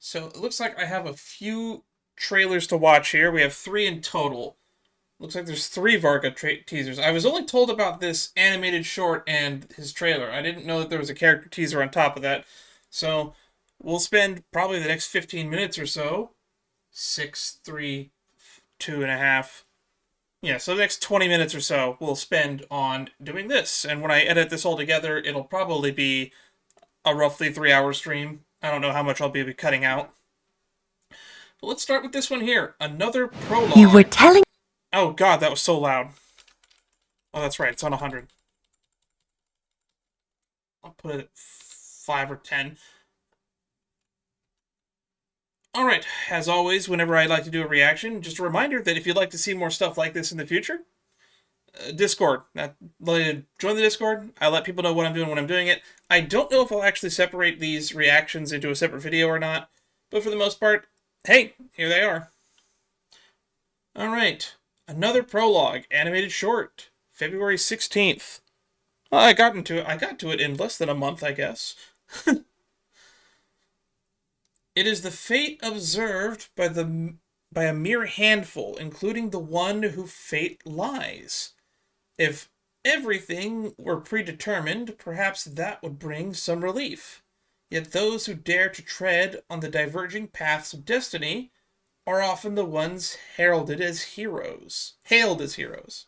So it looks like I have a few trailers to watch here. We have 3 in total. Looks like there's 3 Varka teasers. I was only told about this animated short and his trailer. I didn't know that there was a character teaser on top of that. So we'll spend probably the next 15 minutes or so. 6, 3, 2.5. Yeah, so the next 20 minutes or so we'll spend on doing this. And when I edit this all together, it'll probably be a roughly 3-hour stream. I don't know how much I'll be cutting out. But let's start with this one here. Another prologue. You were telling... Oh god, that was so loud. Oh, that's right, it's on 100. I'll put it at 5 or 10. Alright, as always, whenever I like to do a reaction, just a reminder that if you'd like to see more stuff like this in the future, Discord. Join the Discord. I let people know what I'm doing when I'm doing it. I don't know if I'll actually separate these reactions into a separate video or not, but for the most part, hey, here they are. Alright, another prologue, animated short, February 16th. Well, I got to it in less than a month, I guess. It is the fate observed by a mere handful, including the one who fate lies. If everything were predetermined, perhaps that would bring some relief. Yet those who dare to tread on the diverging paths of destiny are often the ones heralded as heroes. Hailed as heroes.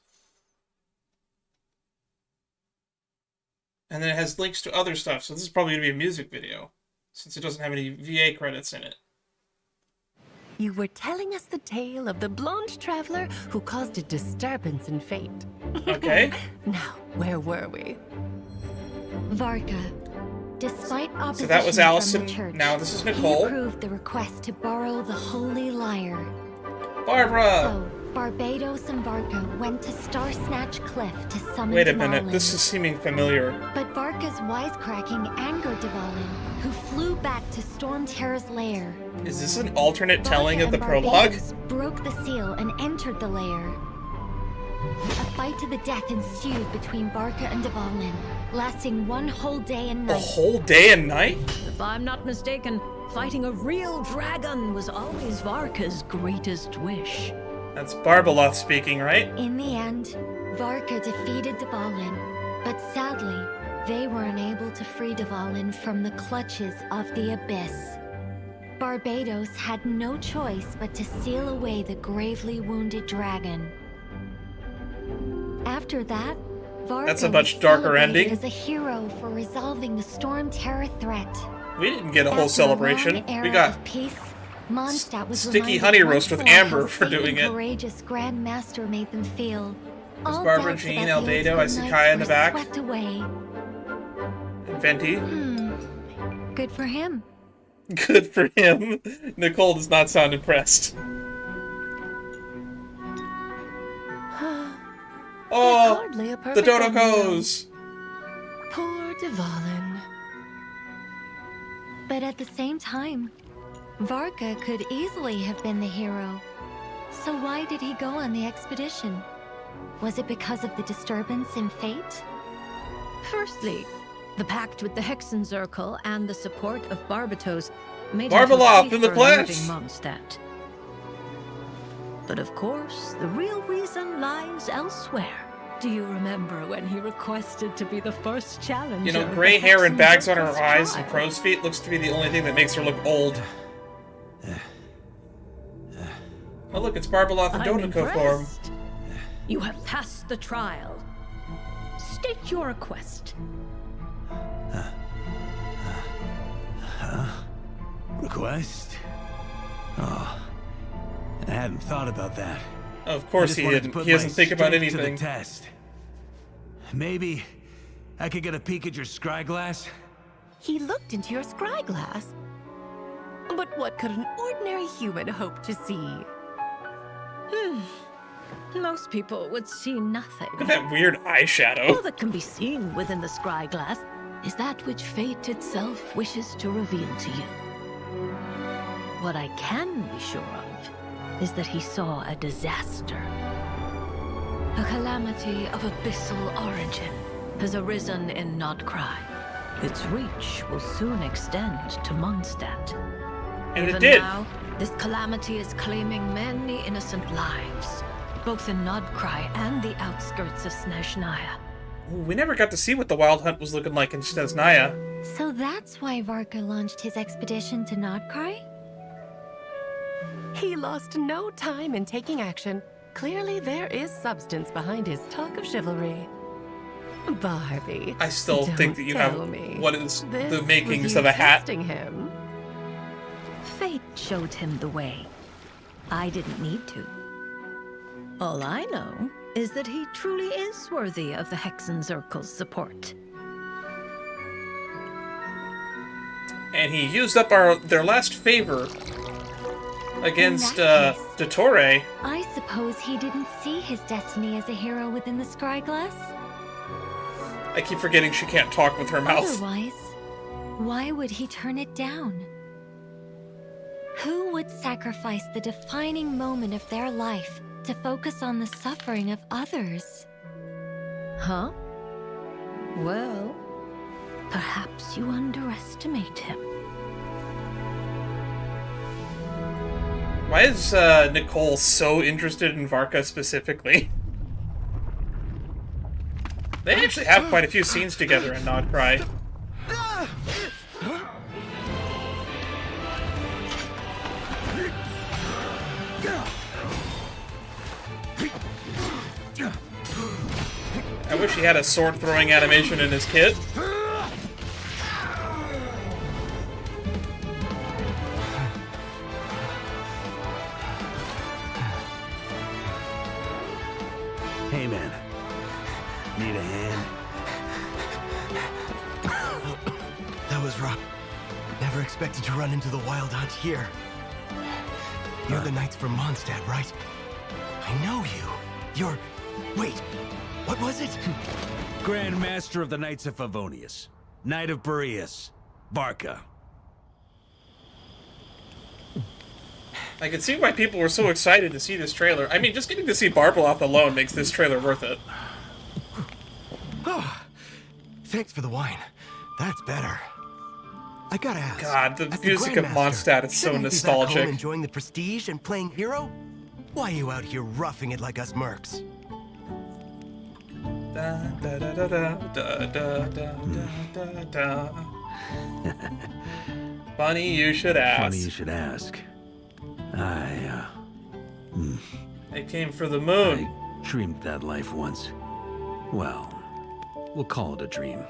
And then it has links to other stuff, so this is probably going to be a music video, since it doesn't have any VA credits in it. You were telling us the tale of the blonde traveler who caused a disturbance in fate. Okay. Now, where were we? Varka. Despite opposition So that was Allison. from the church, Now this is he Nicole. approved the request to borrow the Holy Lyre. Barbara! So, Barbados and Varka went to Star Snatch Cliff to summon Wait a Dvalin. minute, this is seeming familiar. But Varka's wisecracking angered Dvalin, who flew back to Storm Terror's lair. Is this an alternate Varka telling of the and prologue? Barbados broke the seal and entered the lair. A fight to the death ensued between Varka and Dvalin, lasting one whole day and A night. whole day and night? If I'm not mistaken, fighting a real dragon was always Varka's greatest wish. That's Barbaloth speaking, right? In the end, Varka defeated Dvalin, but sadly, they were unable to free Dvalin from the clutches of the abyss. Barbados had no choice but to seal away the gravely wounded dragon. After that, Varka That's a was much darker celebrated ending. as a hero for resolving the Storm Terror threat. We didn't get a whole After celebration. long era We got of peace, Mondstadt was sticky reminded honey once roast with more Amber how for safe doing and it. courageous Grand Master made them feel. There's All Barbara, doubts Jean, about the Aldedo. I old see knights Kaya in the were back. Swept away. And Venti. Good for him. Good for him. Nicole does not sound impressed. Oh, Hardly a the perfect ending. Dodokos! Poor Dvalin. But at the same time, Varka could easily have been the hero. So why did he go on the expedition? Was it because of the disturbance in fate? Firstly, the pact with the Hexenzirkel and the support of Barbatos made Barbaloth him in the flee for a living flesh! Mondstadt. But of course, the real reason lies elsewhere. Do you remember when he requested to be the first challenger? You know, of gray the hair and bags on her Hexenzirkel's eyes and trial? crow's feet looks to be the only thing that makes her look old. Oh look, it's Barbaloth in I'm Dodoko form. impressed. You have passed the trial. State your request. Request? Oh, I hadn't thought about that. Of I course just he wanted to didn't. put He doesn't my think about strength to anything. the test. Maybe I could get a peek at your scry glass? He looked into your scry glass. But what could an ordinary human hope to see? Most people would see nothing. Look at that weird All eyeshadow. that can be seen within the scry glass is that which fate itself wishes to reveal to you. What I can be sure of is that he saw a disaster. A calamity of abyssal origin has arisen in Nodcry. Its reach will soon extend to Mondstadt. And it Even did. now, this calamity is claiming many innocent lives, both in Nodcry and the outskirts of Snezhnaya. Ooh, we never got to see what the Wild Hunt was looking like in Snezhnaya. So that's why Varka launched his expedition to Nodcry? He lost no time in taking action. Clearly, there is substance behind his talk of chivalry. Barbie, I still think that you have tell me. what is This the was makings you of a hat. testing him. Fate showed him the way. I didn't need to. All I know is that he truly is worthy of the Hexenzirkel's support. And he used up their last favor against In that case- Dottore. I suppose he didn't see his destiny as a hero within the Scryglass? I keep forgetting she can't talk with her mouth. Otherwise, why would he turn it down? Who would sacrifice the defining moment of their life to focus on the suffering of others? Huh? Well, perhaps you underestimate him. Why is Nicole so interested in Varka specifically? They actually have quite a few scenes together in Nodcry. I wish he had a sword throwing animation in his kit. Hey, man. Need a hand? That was rough. Never expected to run into the Wild Hunt here. You're the Knights from Mondstadt, right? I know you. You're... Wait, what was it? Grand Master of the Knights of Favonius. Knight of Boreas. Varka. I can see why people were so excited to see this trailer. I mean, just getting to see Barbaloth alone makes this trailer worth it. Oh, thanks for the wine. That's better. I gotta ask. God, the as music of Grandmaster, Mondstadt is so shouldn't you be back home nostalgic. enjoying the prestige and playing hero? Why are you out here roughing it like us mercs? Da, da, da, da, da, da, da, da, da, da. Funny you should ask. Funny you should ask. I came for the moon. dreamed that life once. Well, we'll call it a dream.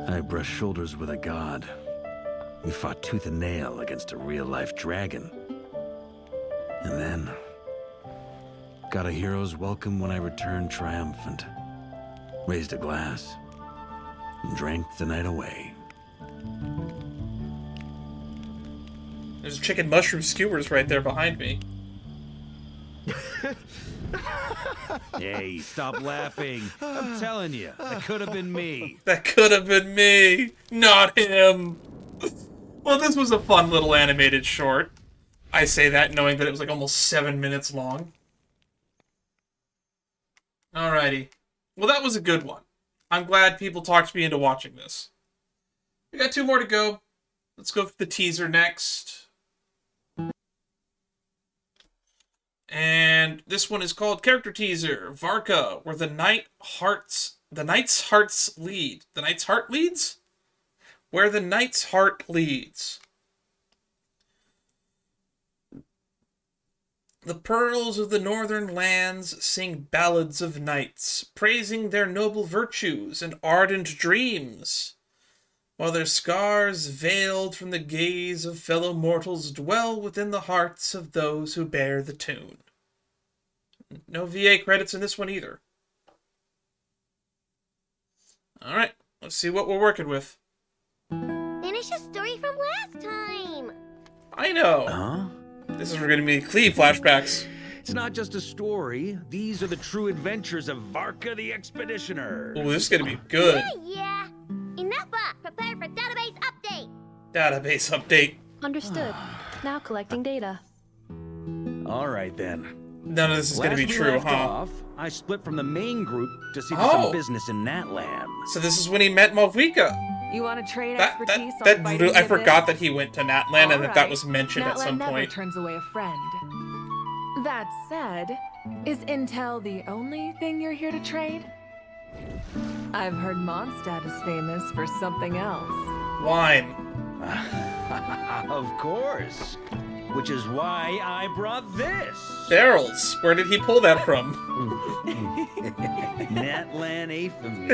I brushed shoulders with a god. We fought tooth and nail against a real-life dragon. And then... got a hero's welcome when I returned triumphant. Raised a glass. And drank the night away. There's chicken mushroom skewers right there behind me. Hey, stop laughing. I'm telling you, that could have been me. That could have been me, not him. Well, this was a fun little animated short. I say that knowing that it was like almost 7 minutes long. Alrighty. Well, that was a good one. I'm glad people talked me into watching this. We got 2 more to go. Let's go for the teaser next. And this one is called Character Teaser. Varka, where the Knight's hearts lead. The Knight's heart leads? Where the Knight's heart leads. The pearls of the northern lands sing ballads of knights, praising their noble virtues and ardent dreams, while their scars, veiled from the gaze of fellow mortals, dwell within the hearts of those who bear the tune. No VA credits in this one either. Alright, let's see what we're working with. Finish a story from last time. I know. Huh? This is going to be Cleve flashbacks. It's not just a story. These are the true adventures of Varka the Expeditioner. Ooh, this is going to be good. Yeah. Enough up. Prepare for database update. Database update. Understood. Now collecting data. All right, then. None of this is going to be Last we true, left huh? off, I split from the main group to see Oh. some business in Natlan. So this is when he met Malvika. You want to trade That expertise on fighting the I forgot abyss? that he went to Natlan and that Alright. was mentioned at Natlan some never point. turns away a friend. That said, is intel the only thing you're here to trade? I've heard Mondstadt is famous for something else. Wine. Of course. Which is why I brought this. Barrels. Where did he pull that from? Natlan Apham.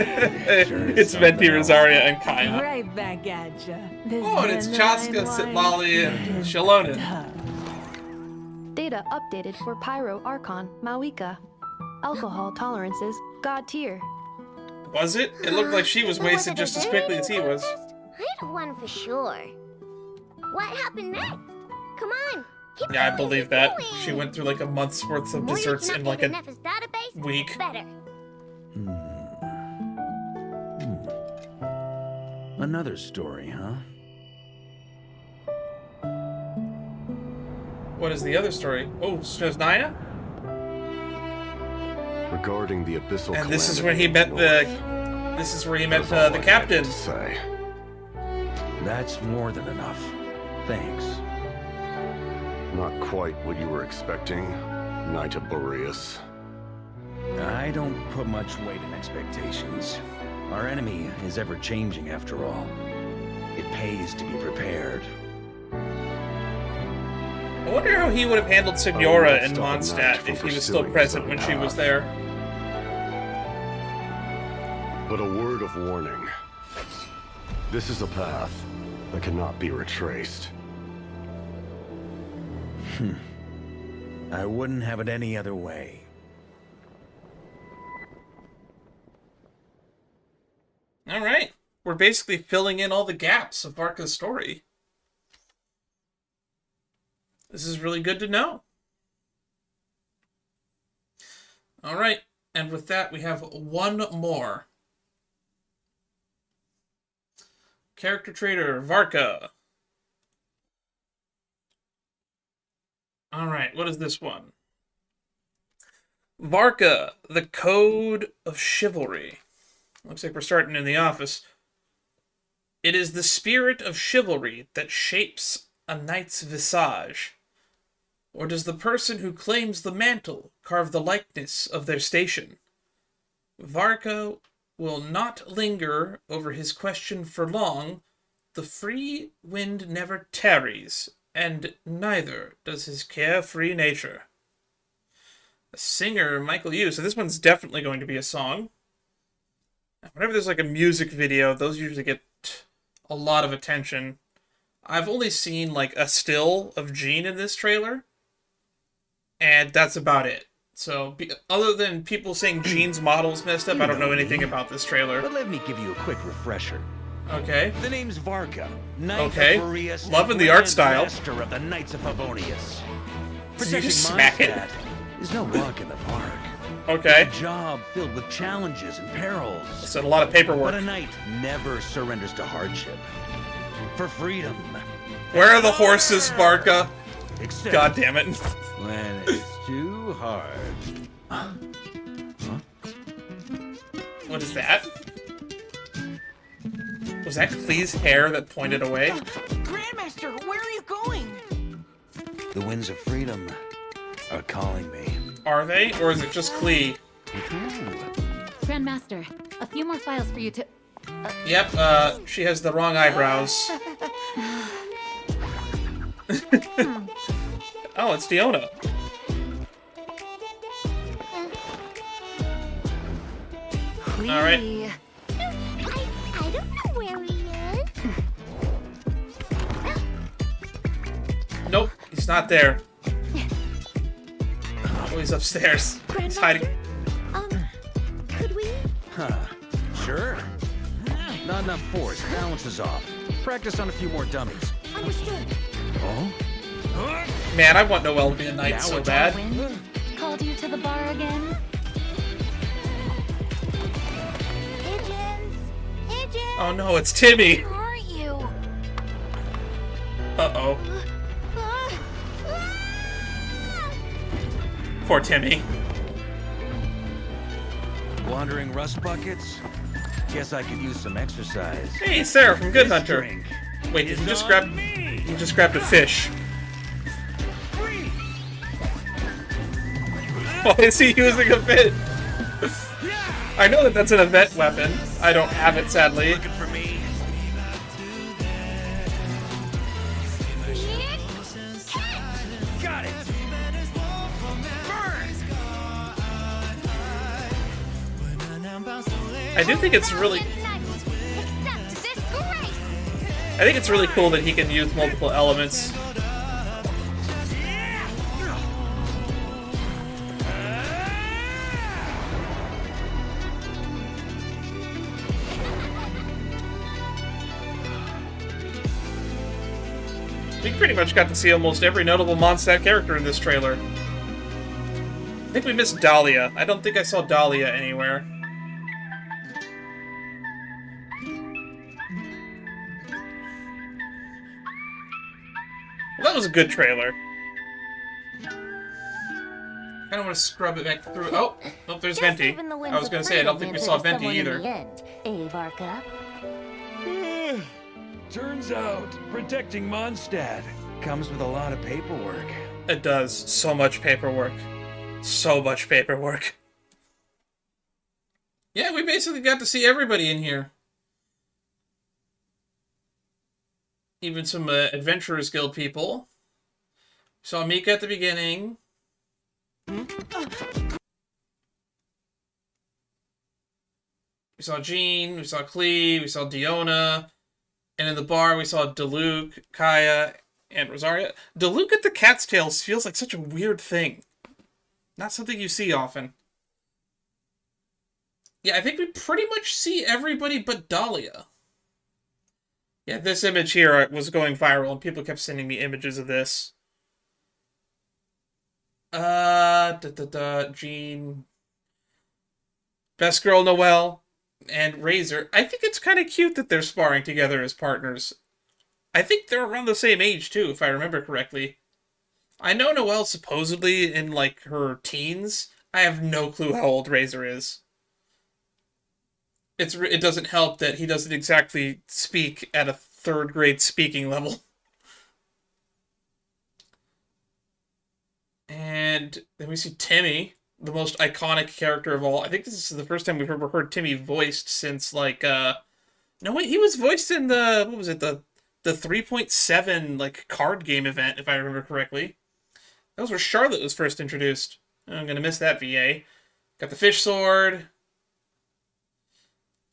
It's Venti, Rosaria, and Kaya. Right back at ya. Oh, and it's Chaska, Sitlali, and Shalonen. Data updated for Pyro Archon, Mawika. Alcohol tolerances, God tier. Was it? It looked like she was wasted just as quickly as he was. I had one for sure. What happened next? Come on. Keep Yeah, I going, believe keep that. going. She went through like a month's worth of More you desserts can in update like the a Nephis database, week. better. Another story, huh? What is the other story? Oh, Snezhnaya? Regarding the abyssal And this is calamity where he in met the the... north, This is where he met that's all the I had captain. to say. That's more than enough. Thanks. Not quite what you were expecting, Knight of Boreas. I don't put much weight in expectations. Our enemy is ever changing after all. It pays to be prepared. I wonder how he would have handled Signora let's in stop a knight Mondstadt from if he was still pursuing present his when own she was path. there. But a word of warning. This is a path that cannot be retraced. I wouldn't have it any other way. Alright. We're basically filling in all the gaps of Varka's story. This is really good to know. Alright, and with that we have one more. Character trader, Varka. Alright, what is this one? Varka, the Code of Chivalry. Looks like we're starting in the office. It is the spirit of chivalry that shapes a knight's visage. Or does the person who claims the mantle carve the likeness of their station? Varka will not linger over his question for long. The free wind never tarries, and neither does his carefree nature. A singer, Michael Yu. So this one's definitely going to be a song. Whenever there's like a music video, those usually get a lot of attention. I've only seen like a still of Jean in this trailer, and that's about it. So, other than people saying Jean's model's messed up, I don't know anything about this trailer. But let me give you a quick refresher. Okay. The name's Varka, Knight Okay. of Boreas, and Loving the art Grand style. Master of the Knights of Favonius. Did you just Protecting smack it? Mondstadt is no walk in the park. Okay. A job filled with challenges and perils. It's a lot of But paperwork. a knight never surrenders to hardship. For freedom. Where are the horses, Varka? Except God damn it. when it's too hard. What is that? Was that Klee's hair that pointed away? Grandmaster, where are you going? The winds of freedom are calling me. Are they? Or is it just Klee? Grandmaster, a few more files for you to... Yep, she has the wrong eyebrows. Oh, it's Diona. Alright. I don't know where he is. Nope, he's not there. Oh, he's upstairs. He's hiding. Could we? Huh. Sure. Not enough force. Balance is off. Practice on a few more dummies. Understood. Oh? Man, I want Noelle to be a knight Now so it's bad. Wind called you to the bar again? Pigeons. Pigeons. Oh no, it's Timmy. Where are you? Uh-oh. Ah, ah. Poor Timmy. Wandering rust buckets? Guess I could use some exercise. Hey, Sarah from Good This Hunter. drink Wait, did is he just on grab? me. He just grabbed a fish. Why is he using a fish? I know that that's an event weapon. I don't have it, sadly. Looking for me? Got it. Burn. I do think it's really. Accept this grace. I think it's really cool that he can use multiple elements. We pretty much got to see almost every notable Mondstadt character in this trailer. I think we missed Dahlia. I don't think I saw Dahlia anywhere. Well, that was a good trailer. I don't want to scrub it back through. Oh, there's Just Venti. even the I winds was of going to say, I don't think we saw freedom Venti answered either. someone in the end, Varka? Turns out, protecting Mondstadt comes with a lot of paperwork. It does. So much paperwork. So much paperwork. Yeah, we basically got to see everybody in here. Even some Adventurers Guild people. Saw Mika at the beginning. We saw Jean, we saw Clee, we saw Diona, and in the bar we saw Diluc, Kaya, and Rosaria. Diluc at the Cat's Tails feels like such a weird thing. Not something you see often. Yeah, I think we pretty much see everybody but Dahlia. Yeah, this image here was going viral, and people kept sending me images of this. Jean. Best Girl Noelle and Razor. I think it's kind of cute that they're sparring together as partners. I think they're around the same age, too, if I remember correctly. I know Noelle's supposedly in, like, her teens. I have no clue how old Razor is. It doesn't help that he doesn't exactly speak at a third grade speaking level. And then we see Timmy, the most iconic character of all. I think this is the first time we've ever heard Timmy voiced since, like, no, wait, he was voiced in the, what was it, the 3.7, like, card game event, if I remember correctly. That was where Charlotte was first introduced. I'm gonna miss that VA. Got the fish sword.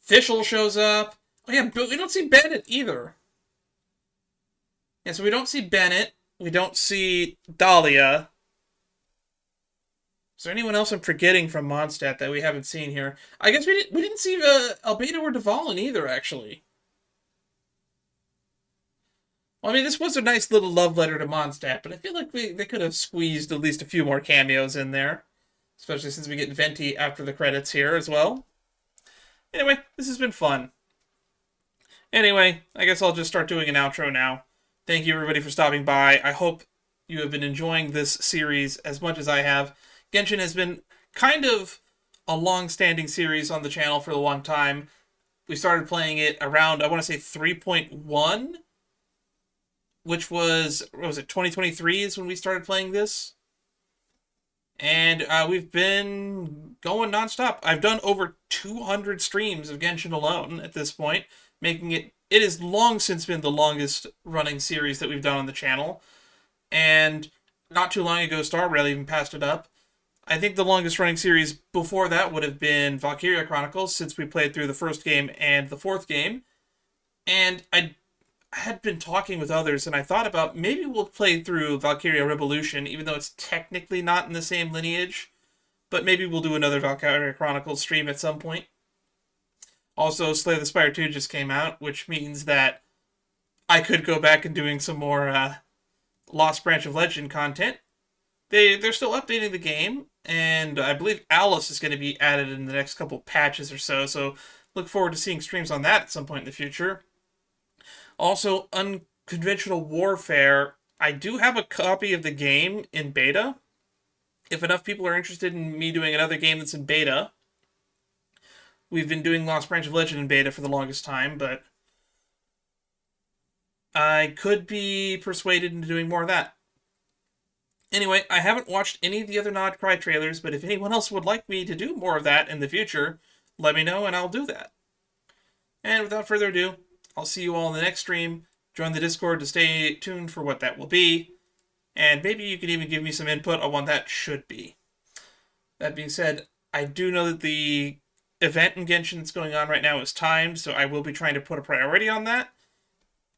Fischl shows up. Oh yeah, but we don't see Bennett either. Yeah, so we don't see Bennett. We don't see Dahlia. Is there anyone else I'm forgetting from Mondstadt that we haven't seen here? I guess we didn't see Albedo or Dvalin either, actually. Well, I mean, this was a nice little love letter to Mondstadt, but I feel like they could have squeezed at least a few more cameos in there. Especially since we get Venti after the credits here as well. Anyway, this has been fun. Anyway, I guess I'll just start doing an outro now. Thank you everybody for stopping by. I hope you have been enjoying this series as much as I have. Genshin has been kind of a long-standing series on the channel for a long time. We started playing it around, I want to say 3.1, which was, what was it, 2023 is when we started playing this. And we've been going nonstop. I've done over 200 streams of Genshin alone at this point, making it has long since been the longest running series that we've done on the channel. And not too long ago, Star Rail even passed it up. I think the longest running series before that would have been Valkyria Chronicles, since we played through the first game and the fourth game. And I had been talking with others, and I thought about maybe we'll play through Valkyria Revolution, even though it's technically not in the same lineage. But maybe we'll do another Valkyria Chronicles stream at some point. Also, Slay the Spire 2 just came out, which means that I could go back and doing some more Lost Branch of Legend content. They're still updating the game, and I believe Alice is going to be added in the next couple patches or so look forward to seeing streams on that at some point in the future. Also, Unconventional Warfare, I do have a copy of the game in beta. If enough people are interested in me doing another game that's in beta, we've been doing Lost Branch of Legend in beta for the longest time, but I could be persuaded into doing more of that. Anyway, I haven't watched any of the other Nod Cry trailers, but if anyone else would like me to do more of that in the future, let me know and I'll do that. And without further ado, I'll see you all in the next stream. Join the Discord to stay tuned for what that will be. And maybe you can even give me some input on what that should be. That being said, I do know that the event in Genshin that's going on right now is timed, so I will be trying to put a priority on that.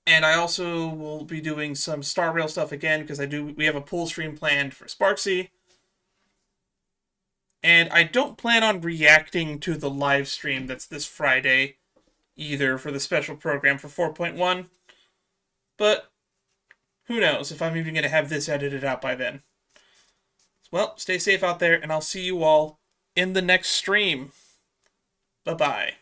And I also will be doing some Star Rail stuff again, because we have a pool stream planned for Sparksy. And I don't plan on reacting to the live stream that's this Friday either for the special program for 4.1. But who knows if I'm even going to have this edited out by then. Well, stay safe out there, and I'll see you all in the next stream. Bye-bye.